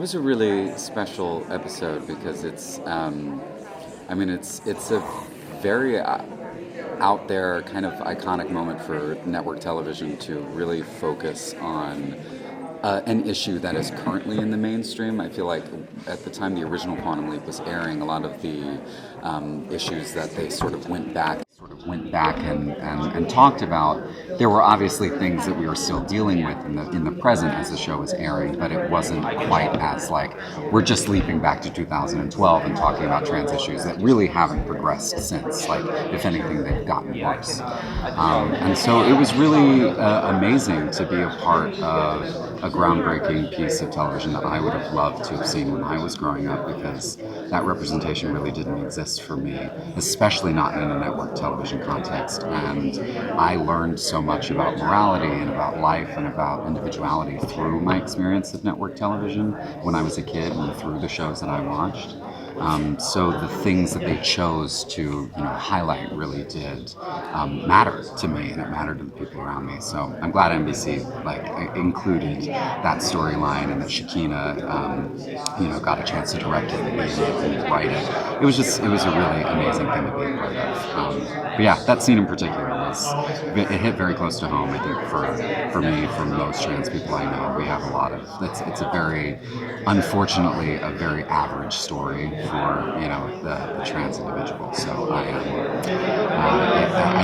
was a really special episode because it's a very out there kind of iconic moment for network television to really focus on an issue that is currently in the mainstream. I feel like at the time the original Quantum Leap was airing, a lot of the issues that they sort of went back and talked about, there were obviously things that we were still dealing with in the present as the show was airing, but it wasn't quite as like, we're just leaping back to 2012 and talking about trans issues that really haven't progressed since. Like, if anything, they've gotten worse. And so it was really amazing to be a part of a groundbreaking piece of television that I would have loved to have seen when I was growing up, because that representation really didn't exist for me, especially not in a network television context. And I learned so much about morality and about life and about individuality through my experience of network television when I was a kid and through the shows that I watched. So the things that they chose to highlight really did matter to me, and it mattered to the people around me. So I'm glad NBC included that storyline, and that Shakina got a chance to direct it and be in it and write it. It was a really amazing thing to be a part of. But yeah, that scene in particular it hit very close to home. I think for me, for most trans people I know, we have a lot of it's unfortunately a very average story for the trans individual. So I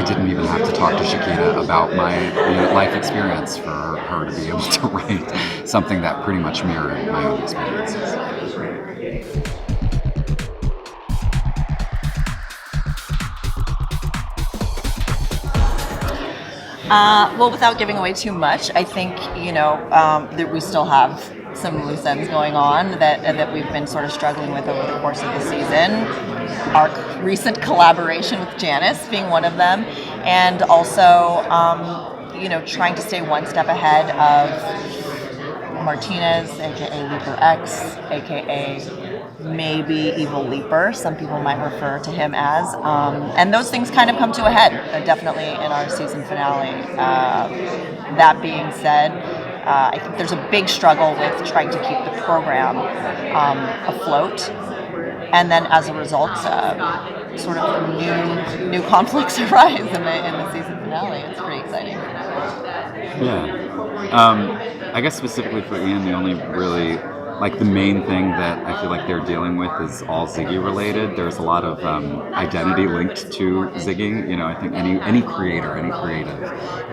didn't even have to talk to Shakina about my life experience for her to be able to write something that pretty much mirrored my own experiences. Well, without giving away too much, I think that we still have some loose ends going on that we've been sort of struggling with over the course of the season. Our recent collaboration with Janice being one of them, and also trying to stay one step ahead of Martinez, aka Leaper X, aka maybe Evil Leaper, some people might refer to him as. And those things kind of come to a head, definitely in our season finale. That being said, I think there's a big struggle with trying to keep the program afloat. And then as a result, sort of new conflicts arise in the season finale. It's pretty exciting. Yeah. I guess specifically for Ian, the only really the main thing that I feel like they're dealing with is all Ziggy related. There's a lot of identity linked to Ziggy. I think any creator, any creative,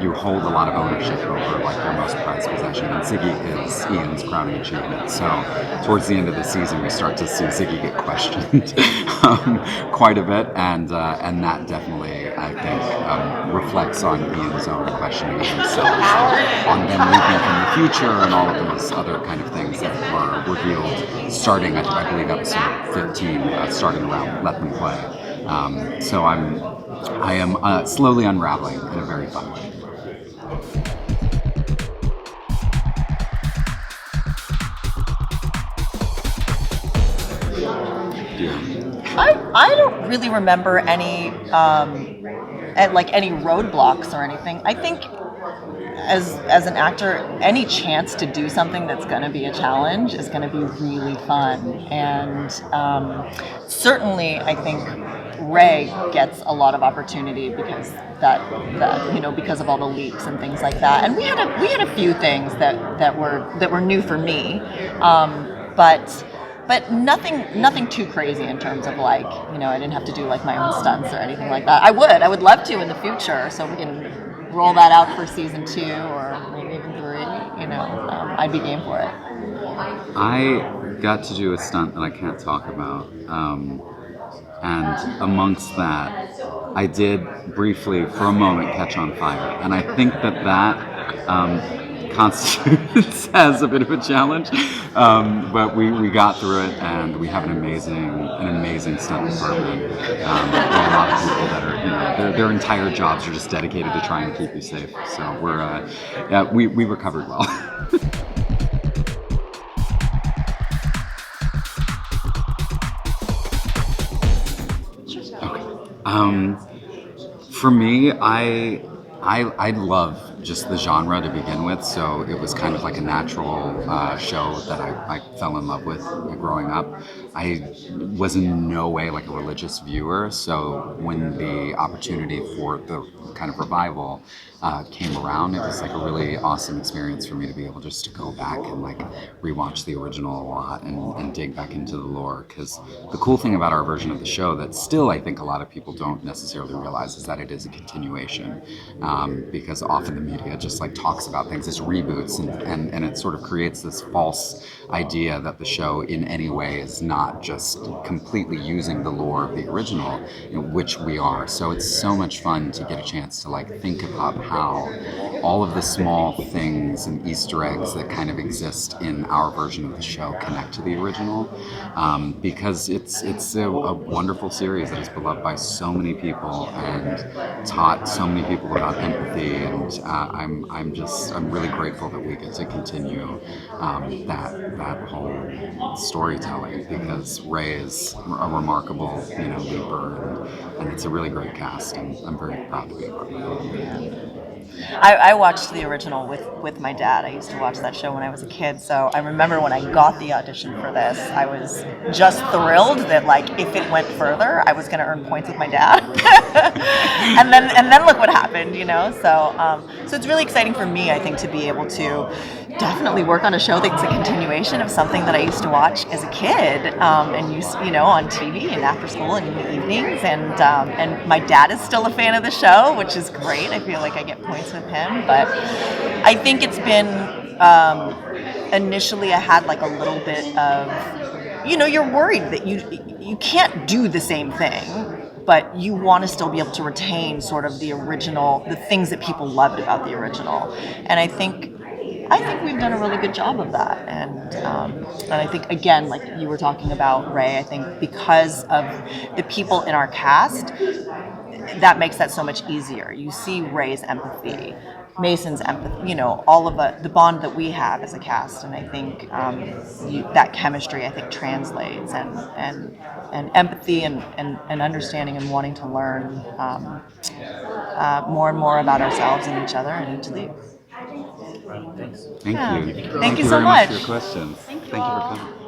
you hold a lot of ownership over your most prized possession, and Ziggy is Ian's crowning achievement. So towards the end of the season, we start to see Ziggy get questioned quite a bit, and that definitely, I think, reflects on Ian's own questioning of himself, on them leaping from the future, and all of those other kind of things that were revealed starting, I believe, episode 15, starting around Let Them Play. So I am slowly unraveling in a very fun way. I don't really remember any any roadblocks or anything. I think as an actor, any chance to do something that's going to be a challenge is going to be really fun. And certainly, I think Ray gets a lot of opportunity because because of all the leaks and things like that. And we had a few things that were new for me, but nothing too crazy in terms of I didn't have to do my own stunts or anything like that. I would love to in the future, so we can roll that out for season 2 or maybe even 3. I'd be game for it. I got to do a stunt that I can't talk about, and amongst that, I did briefly, for a moment, catch on fire, and I think that constitutes as a bit of a challenge, but we got through it, and we have an amazing stunt department. There are a lot of people that are, their entire jobs are just dedicated to trying to keep you safe. So we recovered well. Okay. For me, I love just the genre to begin with, so it was kind of like a natural show that I fell in love with growing up. I was in no way like a religious viewer, so when the opportunity for the kind of revival came around, it was like a really awesome experience for me to be able just to go back and like rewatch the original a lot and dig back into the lore. Because the cool thing about our version of the show that still I think a lot of people don't necessarily realize is that it is a continuation. Because often the media just like talks about things as reboots, and it sort of creates this false idea that the show in any way is not just completely using the lore of the original, which we are. So it's so much fun to get a chance to like think about how all of the small things and Easter eggs that kind of exist in our version of the show connect to the original, because it's a wonderful series that is beloved by so many people and taught so many people about empathy, and I'm really grateful that we get to continue that whole storytelling, because Ray is a remarkable leaper, and it's a really great cast, and I'm very proud to be a part of it. I watched the original with my dad. I used to watch that show when I was a kid. So I remember when I got the audition for this, I was just thrilled that like if it went further, I was going to earn points with my dad. and then look what happened, you know. So it's really exciting for me, I think, to be able to definitely work on a show that's a continuation of something that I used to watch as a kid, and on TV and after school and in the evenings. And my dad is still a fan of the show, which is great. I feel like I get points with him, but I think it's been initially I had like a little bit of, you're worried that you can't do the same thing, but you want to still be able to retain sort of the original, the things that people loved about the original. And I think we've done a really good job of that. And I think, again, like you were talking about Ray, I think because of the people in our cast, that makes that so much easier. You see Ray's empathy, Mason's empathy, all of the bond that we have as a cast. And I think that chemistry, I think, translates, and empathy and understanding and wanting to learn more and more about ourselves and each other and each league. Thank Yeah. you. Thank you so very much much. for your questions. Thank you for coming.